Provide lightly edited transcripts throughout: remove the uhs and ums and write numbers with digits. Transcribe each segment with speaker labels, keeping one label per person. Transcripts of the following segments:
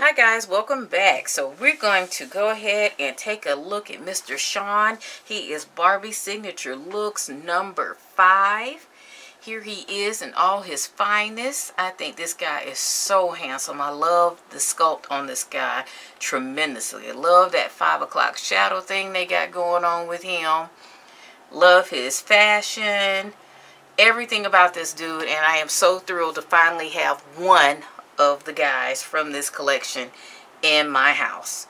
Speaker 1: Hi guys, welcome back. So we're going to go ahead and take a look at Mr. Sean. He is Barbie Signature Looks number 5. Here he is in all his finest. I think this guy is so handsome. I love the sculpt on this guy tremendously. I love that 5 o'clock shadow thing they got going on with him. Love his fashion. Everything about this dude, and I am so thrilled to finally have one of the guys from this collection in my house.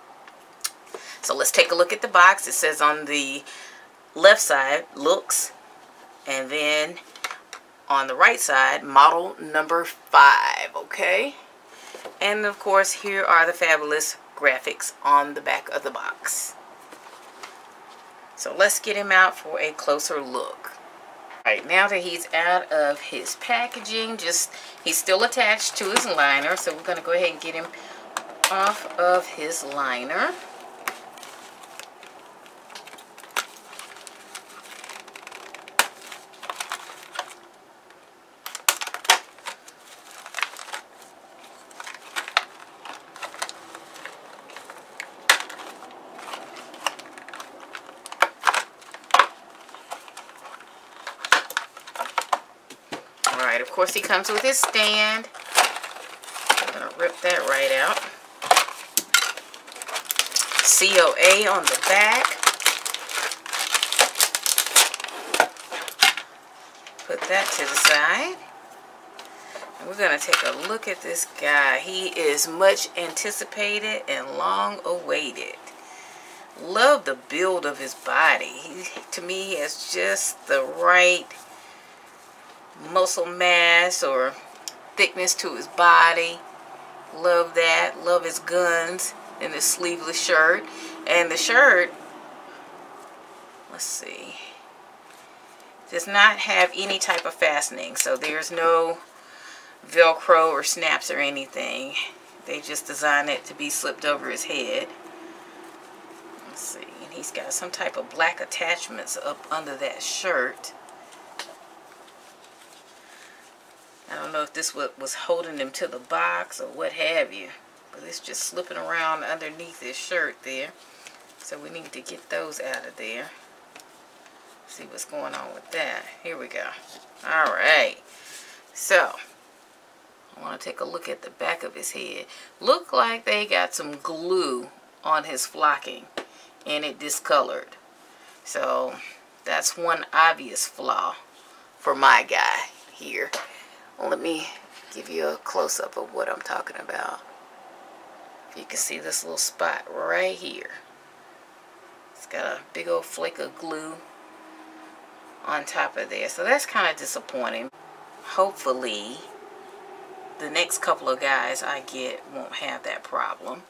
Speaker 1: So let's take a look at the box. It says on the left side, looks, and then on the right side, model number 5, okay? And of course, here are the fabulous graphics on the back of the box. So let's get him out for a closer look. Alright, now that he's out of his packaging, he's still attached to his liner, so we're going to go ahead and get him off of his liner. Alright, of course he comes with his stand. I'm going to rip that right out. COA on the back. Put that to the side. And we're going to take a look at this guy. He is much anticipated and long awaited. Love the build of his body. To me, he has just the right muscle mass or thickness to his body. Love that. Love his guns and his sleeveless shirt. And the shirt, let's see, does not have any type of fastening, so there's no Velcro or snaps or anything. They just designed it to be slipped over his head. Let's see, and he's got some type of black attachments up under that shirt. I don't know if this was holding him to the box or what have you, but it's just slipping around underneath his shirt there. So we need to get those out of there. See what's going on with that. Here we go. Alright. So, I want to take a look at the back of his head. Look like they got some glue on his flocking and it discolored. So, that's one obvious flaw for my guy here. Let me give you a close-up of what I'm talking about. You can see this little spot right here. It's got a big old flake of glue on top of there. So that's kind of disappointing. Hopefully, the next couple of guys I get won't have that problem.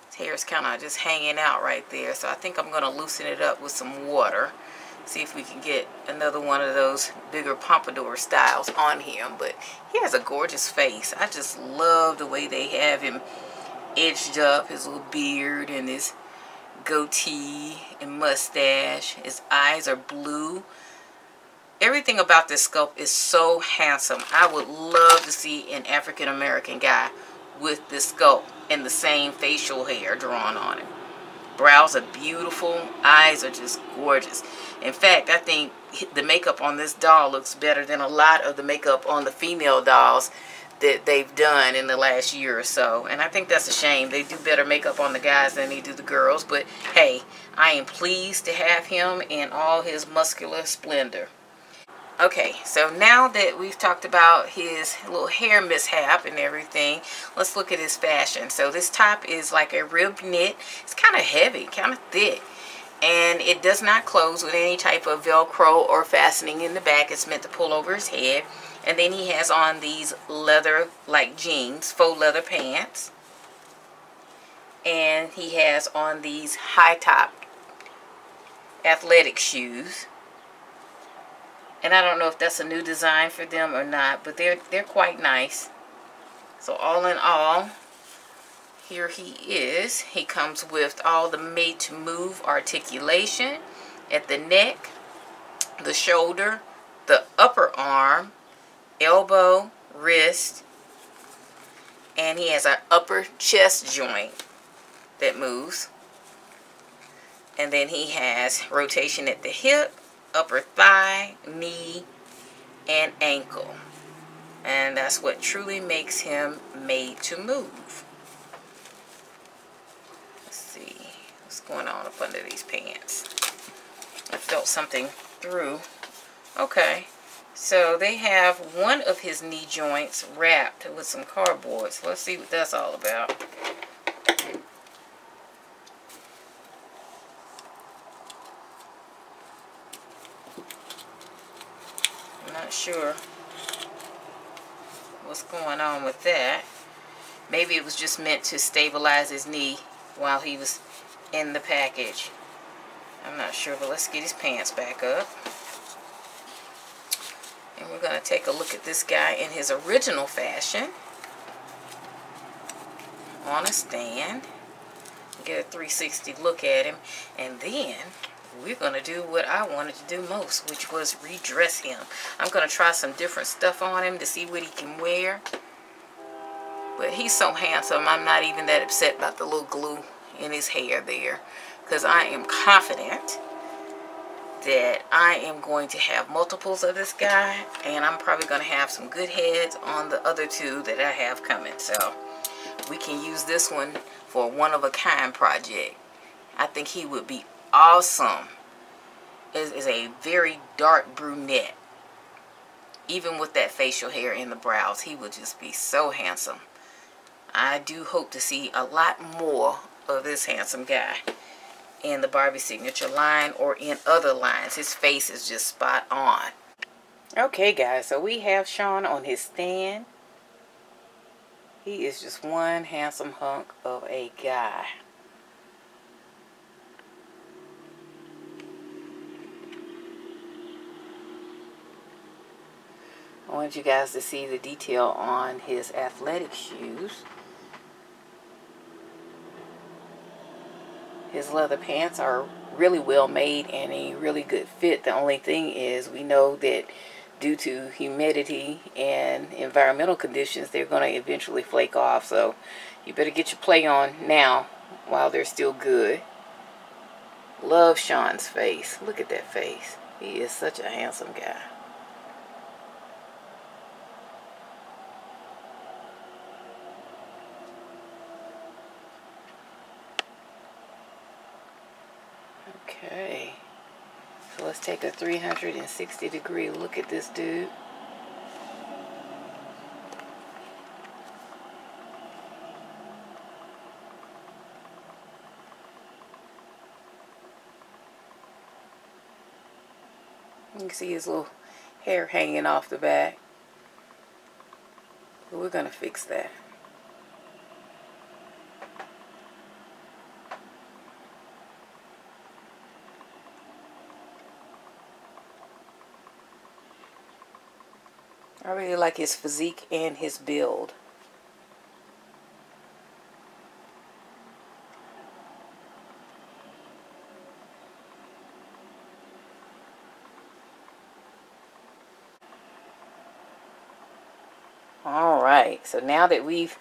Speaker 1: His hair is kind of just hanging out right there. So I think I'm going to loosen it up with some water. See if we can get another one of those bigger pompadour styles on him. But he has a gorgeous face. I just love the way they have him edged up. His little beard and his goatee and mustache. His eyes are blue. Everything about this sculpt is so handsome. I would love to see an African American guy with this sculpt and the same facial hair drawn on him. Brows are beautiful. Eyes are just gorgeous. In fact, I think the makeup on this doll looks better than a lot of the makeup on the female dolls that they've done in the last year or so. And I think that's a shame. They do better makeup on the guys than they do the girls. But hey, I am pleased to have him in all his muscular splendor. Okay, so now that we've talked about his little hair mishap and everything, let's look at his fashion. So this top is like a ribbed knit. It's kind of heavy, kind of thick. And it does not close with any type of Velcro or fastening in the back. It's meant to pull over his head. And then he has on these leather-like jeans, faux leather pants. And he has on these high-top athletic shoes. And I don't know if that's a new design for them or not, but they're quite nice. So all in all, here he is. He comes with all the made to move articulation at the neck, the shoulder, the upper arm, elbow, wrist, And he has an upper chest joint that moves. And then he has rotation at the hip, upper thigh, knee, and ankle. And that's what truly makes him made to move. Let's see what's going on up under these pants. I felt something through. Okay, so they have one of his knee joints wrapped with some cardboard. So let's see what that's all about. I'm not sure what's going on with that. Maybe it was just meant to stabilize his knee while he was in the package. I'm not sure, but let's get his pants back up. And we're going to take a look at this guy in his original fashion on a stand. Get a 360 look at him. And then we're going to do what I wanted to do most, which was redress him. I'm going to try some different stuff on him to see what he can wear. But he's so handsome, I'm not even that upset about the little glue in his hair there. Because I am confident that I am going to have multiples of this guy. And I'm probably going to have some good heads on the other two that I have coming. So we can use this one for a one-of-a-kind project. I think he would be awesome. Is a very dark brunette. Even with that facial hair and the brows, he would just be so handsome. I do hope to see a lot more of this handsome guy in the Barbie signature line or in other lines. His face is just spot on. Okay guys, so we have Sean on his stand. He is just one handsome hunk of a guy. I want you guys to see the detail on his athletic shoes. His leather pants are really well made and a really good fit. The only thing is we know that due to humidity and environmental conditions, they're going to eventually flake off. So you better get your play on now while they're still good. Love Sean's face. Look at that face. He is such a handsome guy. Okay, so let's take a 360-degree look at this dude. You can see his little hair hanging off the back. But we're going to fix that. I really like his physique and his build. Alright, so now that we've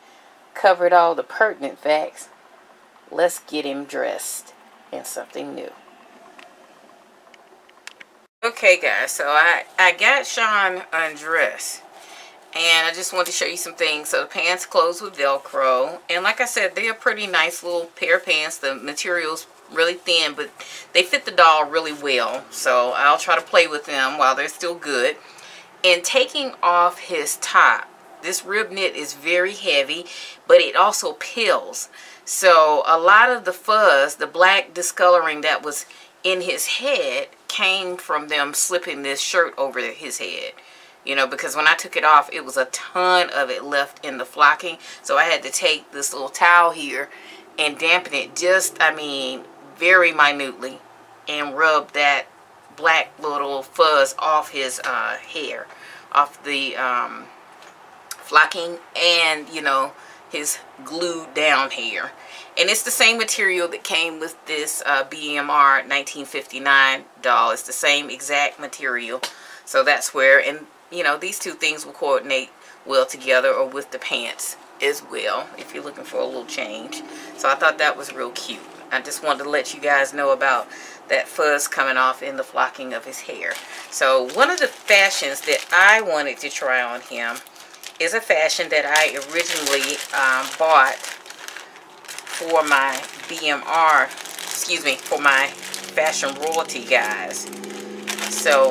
Speaker 1: covered all the pertinent facts, let's get him dressed in something new. Okay guys, so I got Sean undressed, and I just want to show you some things. So the pants close with Velcro, and like I said, they're a pretty nice little pair of pants. The material's really thin, but they fit the doll really well, so I'll try to play with them while they're still good. And taking off his top, this rib knit is very heavy, but it also peels. So a lot of the fuzz, the black discoloring that was in his head, came from them slipping this shirt over his head. You know, because when I took it off, it was a ton of it left in the flocking. So I had to take this little towel here and dampen it just, I mean, very minutely, and rub that black little fuzz off his hair, off the flocking, and, you know, his glued down hair. And it's the same material that came with this BMR 1959 doll. It's the same exact material. So that's where, and you know, these two things will coordinate well together, or with the pants as well, if you're looking for a little change. So I thought that was real cute. I just wanted to let you guys know about that fuzz coming off in the flocking of his hair. So one of the fashions that I wanted to try on him is a fashion that I originally bought for my BMR, excuse me, for my Fashion Royalty guys. So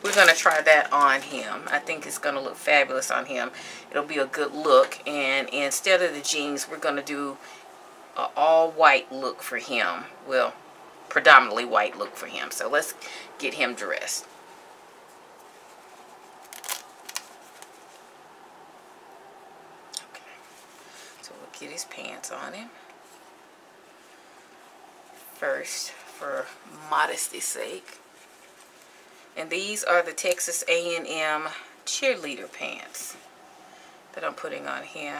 Speaker 1: we're going to try that on him. I think it's going to look fabulous on him. It'll be a good look. And instead of the jeans, we're going to do an all white look for him. Well, predominantly white look for him. So let's get him dressed. Okay. So we'll get his pants on him first for modesty's sake. And these are the Texas A&M cheerleader pants that I'm putting on him.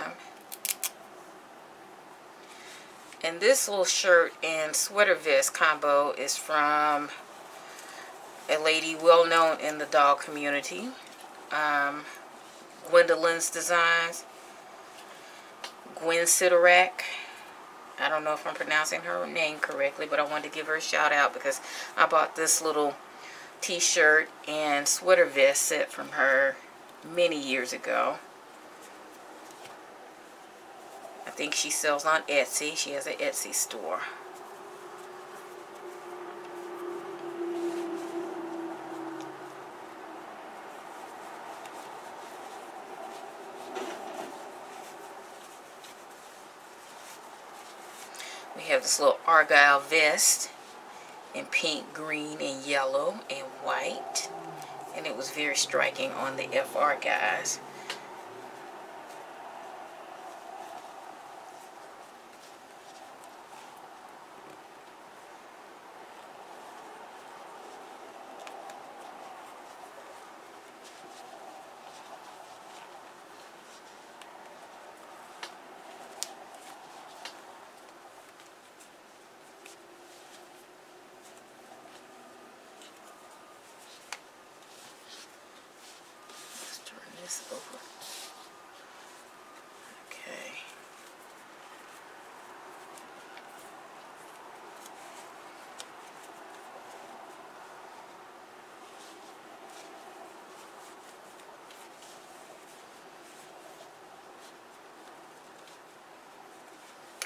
Speaker 1: And this little shirt and sweater vest combo is from a lady well known in the doll community, Gwendolyn's Designs, Gwen Sidorak. I don't know if I'm pronouncing her name correctly, but I wanted to give her a shout out because I bought this little t-shirt and sweater vest set from her many years ago. I think she sells on Etsy. She has an Etsy store. We have this little argyle vest in pink, green, and yellow, and white. And it was very striking on the FR guys. Over. Okay.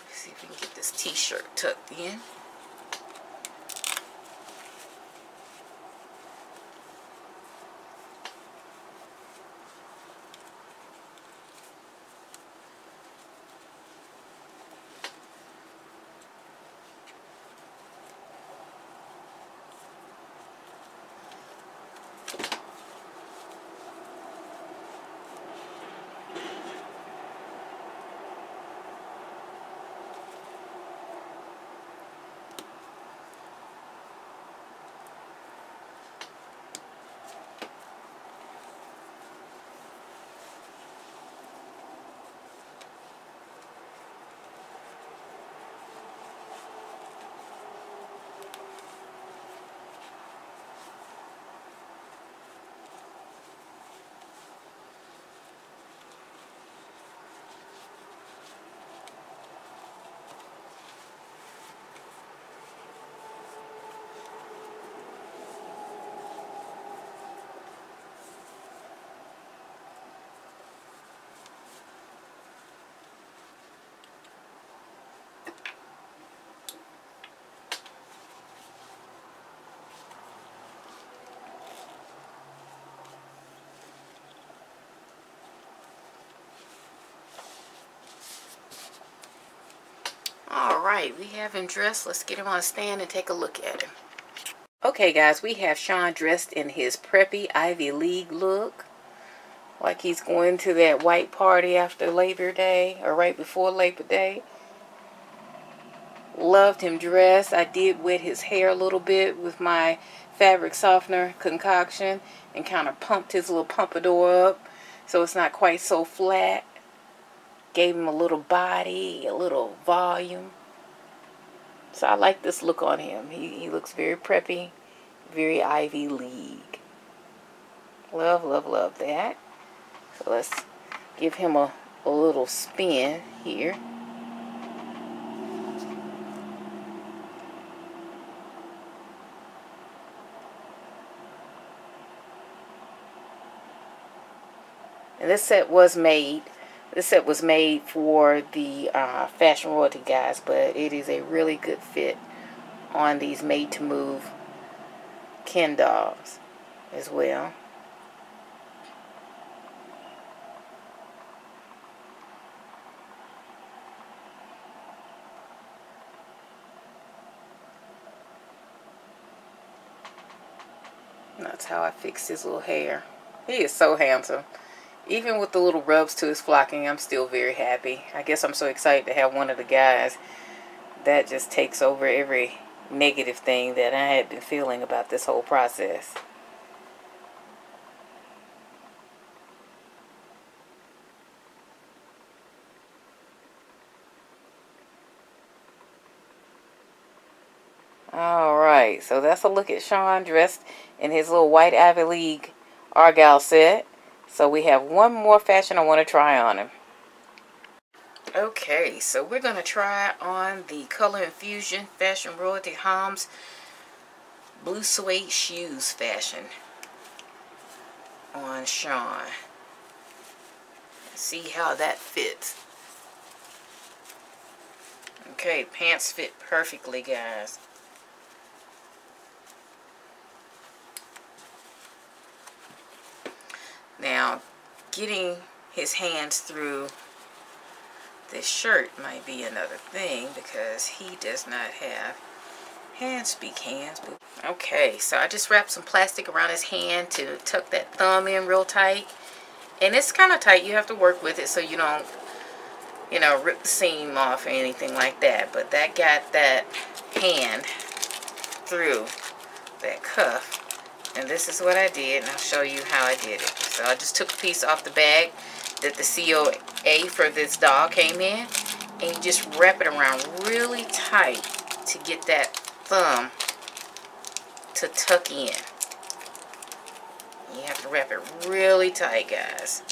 Speaker 1: Let's see if we can get this t-shirt tucked in. Alright, we have him dressed. Let's get him on a stand and take a look at him. Okay guys, we have Sean dressed in his preppy Ivy League look. Like he's going to that white party after Labor Day, or right before Labor Day. Loved him dressed. I did wet his hair a little bit with my fabric softener concoction and kind of pumped his little pompadour up so it's not quite so flat. Gave him a little body, a little volume. So I like this look on him. He looks very preppy, very Ivy League. Love, love, love that. So let's give him a a little spin here. And this set was made for the Fashion Royalty guys, but it is a really good fit on these made to move Ken dolls as well. And that's how I fixed his little hair. He is so handsome. Even with the little rubs to his flocking, I'm still very happy. I guess I'm so excited to have one of the guys that just takes over every negative thing that I had been feeling about this whole process. Alright, so that's a look at Sean dressed in his little white Ivy League Argyle set. So we have one more fashion I want to try on him. Okay, so we're going to try on the Color Infusion Fashion Royalty Homs blue suede shoes fashion on Sean. See how that fits. Okay, pants fit perfectly, guys. Now, getting his hands through this shirt might be another thing because he does not have hand-speak hands. Okay, so I just wrapped some plastic around his hand to tuck that thumb in real tight. And it's kind of tight. You have to work with it so you don't, you know, rip the seam off or anything like that. But that got that hand through that cuff. And this is what I did, and I'll show you how I did it. So I just took a piece off the bag that the COA for this doll came in, and you just wrap it around really tight to get that thumb to tuck in. You have to wrap it really tight, guys.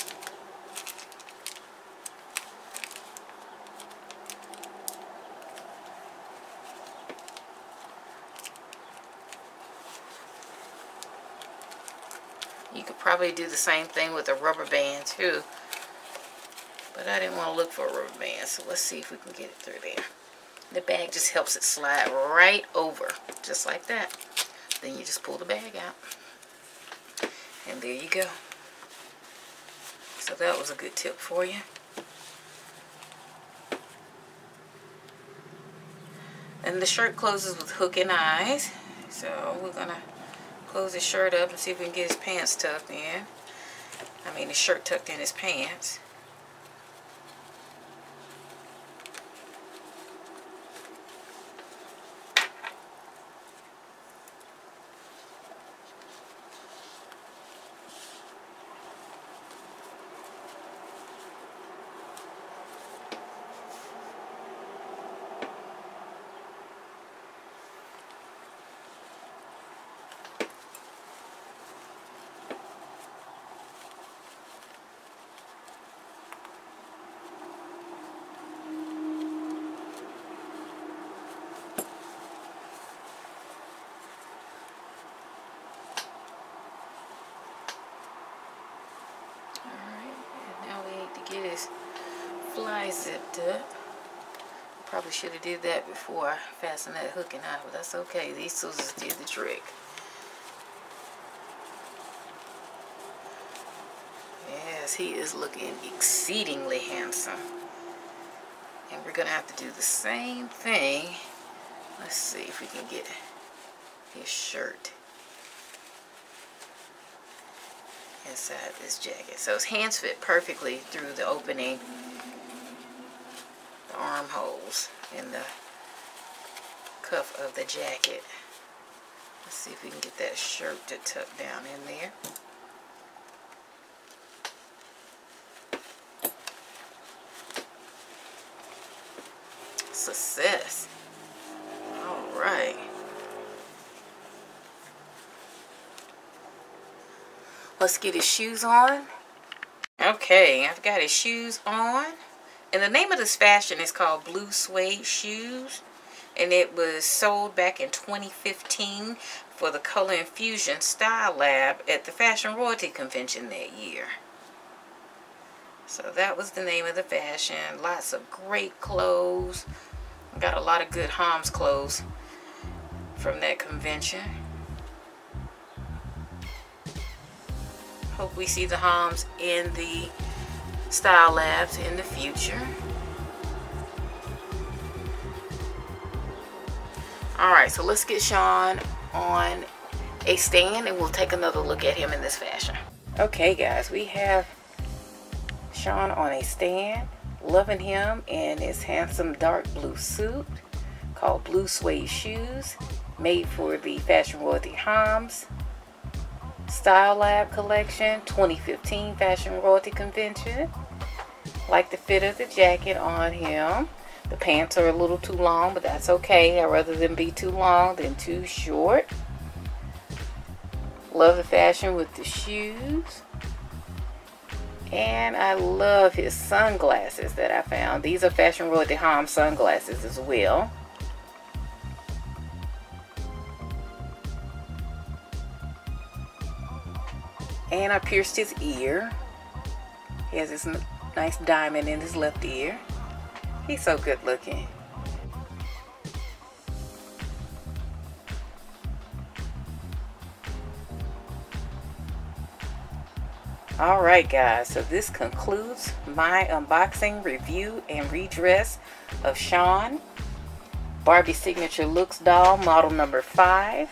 Speaker 1: You could probably do the same thing with a rubber band too. But I didn't want to look for a rubber band, so let's see if we can get it through there. The bag just helps it slide right over, just like that. Then you just pull the bag out. And there you go. So that was a good tip for you. And the shirt closes with hook and eyes. So we're going to close his shirt up and see if we can get his pants tucked in. I mean, his shirt tucked in his pants. Get his fly zipped up. Probably should have did that before I fastened that hook and eye, but that's okay. These scissors did the trick. Yes, he is looking exceedingly handsome. And we're gonna have to do the same thing. Let's see if we can get his shirt inside this jacket. So his hands fit perfectly through the opening, the armholes in the cuff of the jacket. Let's see if we can get that shirt to tuck down in there. Success. All right. Let's get his shoes on. Okay, I've got his shoes on. And the name of this fashion is called Blue Suede Shoes. And it was sold back in 2015 for the Color Infusion Style Lab at the Fashion Royalty Convention that year. So that was the name of the fashion. Lots of great clothes. Got a lot of good Homs clothes from that convention. Hope we see the Homs in the style labs in the future. Alright, so let's get Sean on a stand and we'll take another look at him in this fashion. Okay guys, we have Sean on a stand. Loving him in his handsome dark blue suit called Blue Suede Shoes, made for the Fashion Royalty Homs Style Lab Collection 2015 Fashion Royalty Convention. Like the fit of the jacket on him. The pants are a little too long, but that's okay. I'd rather them be too long than too short. Love the fashion with the shoes. And I love his sunglasses that I found. These are Fashion Royalty Homs sunglasses as well. And I pierced his ear. He has this nice diamond in his left ear. He's so good looking. Alright guys, so this concludes my unboxing, review, and redress of Sean, Barbie Signature Looks doll, model number 5,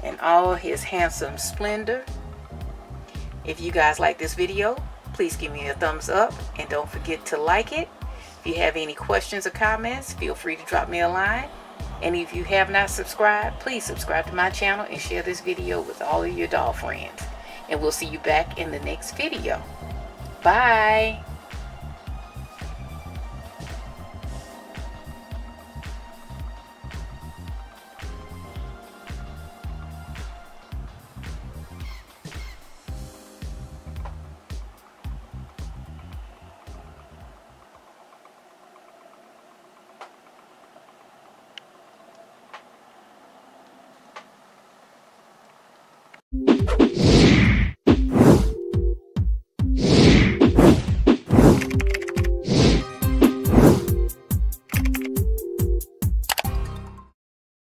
Speaker 1: in all his handsome splendor. If you guys like this video, please give me a thumbs up and don't forget to like it. If you have any questions or comments, feel free to drop me a line. And if you have not subscribed, please subscribe to my channel and share this video with all of your doll friends. And we'll see you back in the next video. Bye!